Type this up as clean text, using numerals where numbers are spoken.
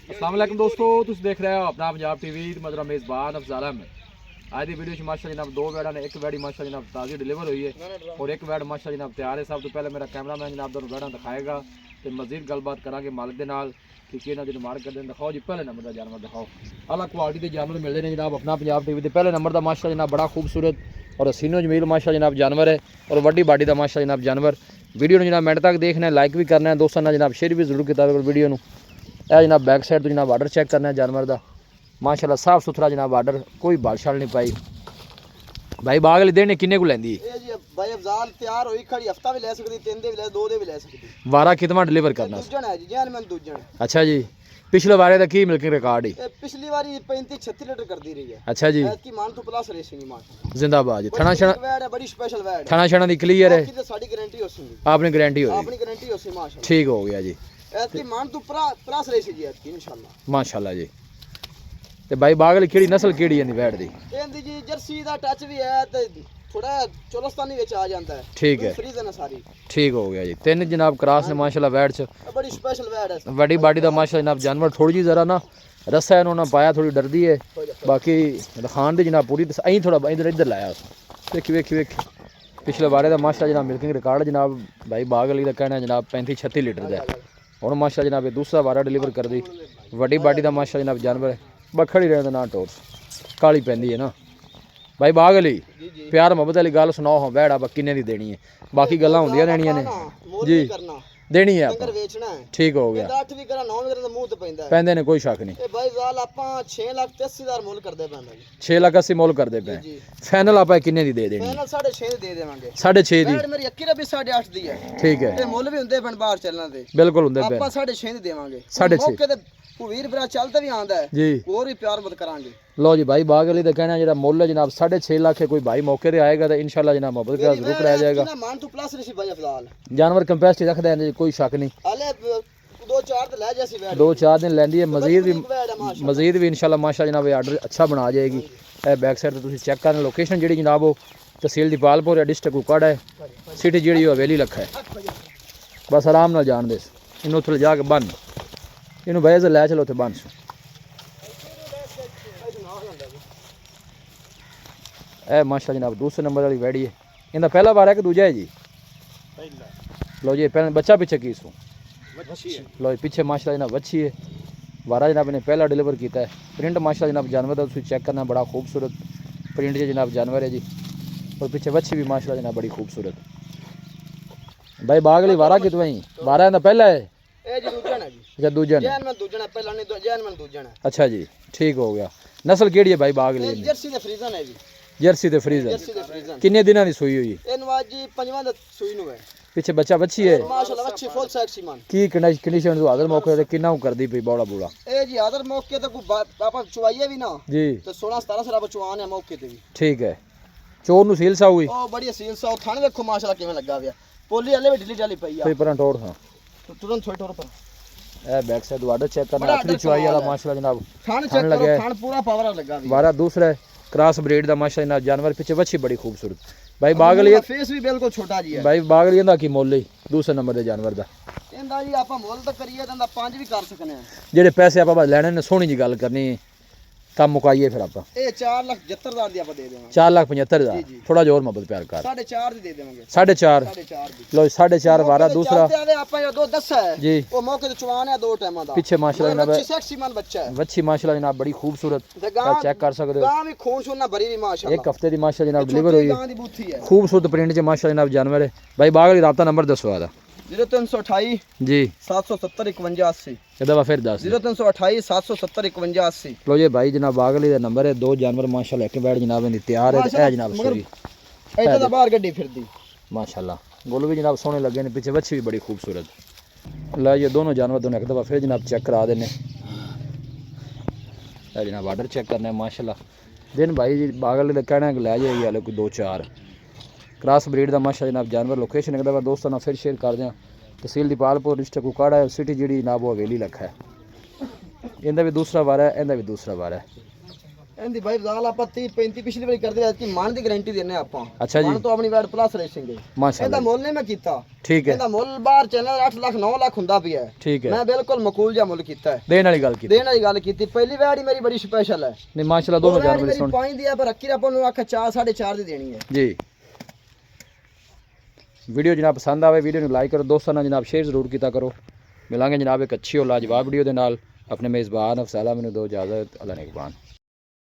अस्सलाम वालेकुम दोस्तों, तुम देख रहे हो अपना पंजाब टीवी। मेरा मेज़बान अफजाल अहमद। आज की वीडियो माशा जनाब दो वैड़ा ने, एक वैड़ी माशा जनाब ताज़ी डिलीवर हुई है और एक वैड़ माशा जनाब तैयार है। सब तो पहले मेरा कैमरामैन जनाब दोनों वैड़ा दिखाएगा तो मजीद गलबात करांगे मालिक के नाल कि इन्होंने जो मार करते दिखाओ जी। पहले नंबर का जानवर दिखाओ, अलग क्वालिटी के जानवर मिलते हैं जनाब अपना पंजाब टीवी के। पहले नंबर का माशा जनाब बड़ा खूबसूरत और हसीनो जमील माशा जनाब जानवर है और वड्डी बाडी का माशा जनाब जानवर। वीडियो जनाब मिनट तक देखना है, लाइक भी करना है, दोस्तों जनाब शेयर भी जरूर किया वीडियो में। यह जनाब बैक साइड तो जनाब आर्डर चेक करना है जानवर का, माशाल्लाह साफ सुथरा जनाब आर्डर, कोई बालशाल नहीं पाई। भाई बाग वाली देने किन्ने को लेंदी भाई अफजाल तैयार होई खड़ी हफ्ता भी ले सकदी, 3 दे भी ले, 2 दे भी ले सकदी। वारा कितना डिलीवर करना दूजन है जी, जैन मैं दूजन। अच्छा जी, पिछले वारे का की मिल्किंग रिकॉर्ड है? पिछली बारी 35-36 लीटर कर दी रही है। अच्छा जी, की मान तो प्लस रेसिंग मान जिंदाबाद जी। थाना छना वैड है, बड़ी स्पेशल वैड है, थाना छना दी क्लियर है, साडी गारंटी होसी, आपने गारंटी होगी, अपनी गारंटी होसी माशाल्लाह। ठीक हो गया जी। की मान तो प्लस रेसिंग जी इंशाल्लाह माशाल्लाह जी। ते भाई बाग वाली केड़ी नस्ल केड़ी है वैड दी? एंदी जी जर्सी दा टच भी है ते थोड़ा चोलस्तानी विच आ जाता है। ठीक है, फ्रीजन है सारी, ठीक हो गया जी। तीन जनाब क्रॉस ने माशाल्लाह वैड च, बड़ी स्पेशल वैड है, बड़ी बाडी दा माशाल्लाह जनाब जानवर। थोड़ी जी जरा ना रस्सा इन्होंने पाया, थोड़ी डरदी है, बाकी खान दी जनाब पूरी अं थोड़ा इधर इधर लाया वेखी वेखी वेखी। पिछले बारे का माशा जनाब मिल्किंग रिकॉर्ड जनाब भाई बाग वाली का कहना है जनाब 35-36 लीटर का। और माशा जनाब ये दूसरा वारा डिलीवर कर दी, वड्डी बाडी का माशा जनाब जानवर है, बखड़ी रहने ना टोर काली पैंदी है ना। भाई बाग वाली प्यार मुहब्बत वाली गल सुनाओ, हाँ वैड़ आप किन्ने दी देनी है? बाकी गल्लां होंदियां रहनियां ने जी, देनी है लंगर बेचना है, ठीक हो गया। 8 भी करा 9 भी करा तो मुंह ते पैंदा है, पैंदे ने कोई शक नहीं। ए भाई जाल आपा 6,80,000 मुੱਲ ਕਰਦੇ ਪੈਂਦਾ ਜੀ, 6,80,000 ਮੁੱਲ ਕਰਦੇ ਪਏ। ਫਾਈਨਲ ਆਪਾਂ ਕਿੰਨੇ ਦੀ ਦੇ ਦੇਣੀ? ਫਾਈਨਲ 6.5 ਦੇ ਦੇਵਾਂਗੇ। 6.5 ਦੀ? ਵੈੜ ਮੇਰੀ ਅੱਕੀ ਰਬੀ 8.5 ਦੀ ਹੈ, ਠੀਕ ਹੈ। ਤੇ ਮੁੱਲ ਵੀ ਹੁੰਦੇ ਪਣ ਬਾਹਰ ਚੱਲਣਾ ਤੇ ਬਿਲਕੁਲ ਹੁੰਦੇ ਪਏ, ਆਪਾਂ 6.5 ਦੀ ਦੇਵਾਂਗੇ। 6.5 ਮੌਕੇ ਤੇ ਭੂਵੀਰ ਭਰਾ ਚੱਲਦਾ ਵੀ ਆਂਦਾ ਹੈ ਜੀ, ਹੋਰ ਵੀ ਪਿਆਰ ਮਤ ਕਰਾਂਗੇ। लो जी भाई बाग वाली का कहना है मुल है जनाब 6.5 लाख है। कोई भाई मौके पर आएगा तो इंशाल्लाह जनाब मोहब्बत का जरूर कराया जाएगा। मान तो प्लस रही भाई अफजाल जानवर कैपेसिटी रखते हैं, कोई शक नहीं। हाले 2-4 दिन ले जैसी वैड, 2-4 दिन लेंदी है, मजीद भी इंशाल्लाह माशा जनाब आर्डर अच्छा बना जाएगी। बैक साइड तो चेक करना, लोकेशन जी जनाब वो तहसील दीपालपुर है, डिस्ट्रिक्ट कुकड़ है, सिटी जी हवेली लखा है। बस आराम नाल जान दे इन्हों उथे जा के बन इन्हों बह लै चलो उथे बन। ए माशा जनाब दूसरे नंबर वाली वैड़ी है, इनका पहला बार है कि दूजा है जी? लो जी पहले बच्चा पीछे की सो लो जी पीछे माशा जनाब वच्छी है, वारा जनाब ने पहला डिलीवर किया है। प्रिंट माशा जनाब जानवर का चेक करना, बड़ा खूबसूरत प्रिंट जी जनाब जानवर है जी। और पीछे वच्छी भी माशा जनाब बड़ी खूबसूरत। भाई बाग वाली वारा कितों ही? वारा इनका पहला है, अच्छा दूजन है, अच्छा जी ठीक हो गया। नस्ल केड़ी है भाई बाग वाली? जर्सी ते फ्रीजन है जी, जर्सी ते फ्रीजन। किन्ने दिनों की सूई हुई? जी 5वां दा सूई नु है, पीछे बच्चा बच्ची है माशाल्लाह अच्छी फुल सेक्सी मान की कंडीशन तो आदर मौके ते किन्ना करदी पई बौड़ा बूड़ा? ए जी आदर मौके ते कोई पापा चुवाइए भी ना जी तो 16-17 साल आप चुवान है मौके ते भी, ठीक है। चोर नु सील सा हुई? ओ बड़ी सील सा थाने देखो माशाल्लाह किवें लगा गया, पोली हले भी ढिली ढाली पई आ पे पर टोड़। हां तुरंत थोड़ी टोर पर ए बैक साइड वाडर चेक करना, आखिरी चुवाई वाला माशाल्लाह जनाब थान चेक करो, थान पूरा पावर लगा गया। वारा दूसरा है क्रॉस ब्रीड दा माशाल्लाह जनाब जानवर, पीछे बच्ची बड़ी खूबसूरत। भाई बाग वाली फेस भी बिल्कुल छोटा जी है। भाई बाग वाली दा की मोल है दूसरे नंबर दे जानवर दा? इंदा जी आपा मोल तो करिए तंदा 5 भी कर सकने हैं, जेडे पैसे आपा बस लेने ने सोहनी जी गल करनी है, काम मुकाइए फिर आपा। ए 4,75,000 दी आपा दे देवांगे। 4,75,000 थोड़ा जोर मोहब्बत प्यार कर। 4.5 दी दे देवांगे। 4.5 दी लो 4.5 वारा दूसरा आपा जो 2 10 है जी, वो मौके ते चुवान है 2 टाइम दा। पीछे माशाल्लाह जनाब सेक्सी मान बच्चा है, वच्छी माशाल्लाह जनाब बड़ी खूबसूरत, चेक कर सकते हो। गां भी खून शून ना भरी भी माशाल्लाह, 1 हफ्ते दी माशाल्लाह जनाब डिलीवर हुई है, गां दी बूथी है, खूबसूरत प्रिंट च माशाल्लाह जनाब जानवर है। भाई बाग वाली राब्ता नंबर दसो आदा 0328 जी 770 51 80, ये दफा फिर दस 0328 770 51 80। लो ये भाई जनाब बाग वाली दा नंबर है। 2 जानवर माशाल्लाह एक बैठ जनाब इनकी तैयार है। ए जनाब सॉरी इधर दा बाहर गड्डी फिरदी माशाल्लाह, गोल भी जनाब सोने लगे ने, पीछे बच्ची भी बड़ी खूबसूरत। ला ये दोनों जानवर दोनों एक दफा फिर जनाब चेक करा देने। ए जनाब आर्डर चेक करना है माशाल्लाह। दिन भाई जी बाग वाले दा कहना है कि ले जाएगी हाले कोई 2-4 क्रॉस ब्रीड का माशा जनाब जानवर। लोकेशन एक दफा दोस्तों ना फिर शेयर कर दें, तहसील दीपालपुर डिस्ट्रिक्ट कुकड़ है, सिटी जी जनाब वो हवेली लखा है। इनका भी दूसरा वारा है, इनका भी दूसरा वारा है। ਇਹਦੀ ਬਾਈ ਜ਼ਾਲ ਆਪਾਂ 30 35 ਪਿਛਲੀ ਵਾਰੀ ਕਰਦੇ ਕਿ ਮਨ ਦੀ ਗਾਰੰਟੀ ਦਿੰਨੇ ਆਪਾਂ ਅੱਛਾ ਜੀ ਮਨ ਤੋਂ ਆਪਣੀ ਵੈਟ ਪਲੱਸ ਰੇਸਿੰਗ ਹੈ ਮਾਸ਼ਾਅੱਲਾ ਇਹਦਾ ਮੁੱਲ ਨਹੀਂ ਮੈਂ ਕੀਤਾ ਠੀਕ ਹੈ ਇਹਦਾ ਮੁੱਲ ਬਾਹਰ ਚੈਨਲ 8 ਲੱਖ 9 ਲੱਖ ਹੁੰਦਾ ਪਿਆ ਹੈ ਠੀਕ ਹੈ ਮੈਂ ਬਿਲਕੁਲ ਮਕੂਲ ਜਿਹਾ ਮੁੱਲ ਕੀਤਾ ਹੈ ਦੇਣ ਵਾਲੀ ਗੱਲ ਕੀਤੀ ਦੇਣ ਵਾਲੀ ਗੱਲ ਕੀਤੀ ਪਹਿਲੀ ਵੈਟ ਹੀ ਮੇਰੀ ਬੜੀ ਸਪੈਸ਼ਲ ਹੈ ਨਹੀਂ ਮਾਸ਼ਾਅੱਲਾ ਦੋਨੋਂ ਜਾਨਵਰ ਮੇਰੀ ਸੁਣ 5 ਦੀ ਹੈ ਪਰ ਅੱਕੀ ਆਪਾਂ ਨੂੰ ਆਖਿਆ 4 4.5 ਦੀ ਦੇਣੀ ਹੈ ਜੀ ਵੀਡੀਓ ਜਨਾਬ ਪਸੰਦ ਆਵੇ ਵੀਡੀਓ ਨੂੰ ਲਾਈਕ ਕਰੋ ਦੋਸਤਾਂ ਨਾਲ ਜਨਾਬ ਸ਼ੇਅਰ ਜ਼ਰੂਰ ਕੀਤਾ ਕਰੋ ਮਿਲਾਂਗੇ ਜਨਾਬ ਇੱਕ ਅੱਛੀ ਔਰ ਲਾਜਵਾਬ ਵੀਡੀਓ ਦੇ ਨਾਲ ਆਪਣੇ ਮੇਜ਼ਬਾਨ ਅਫਜ਼ਾਲ ਮੈਨੂੰ ਦੋ ਇਜਾਜ਼ਤ ਅੱਲਾ ਨਿਗਹਬਾਨ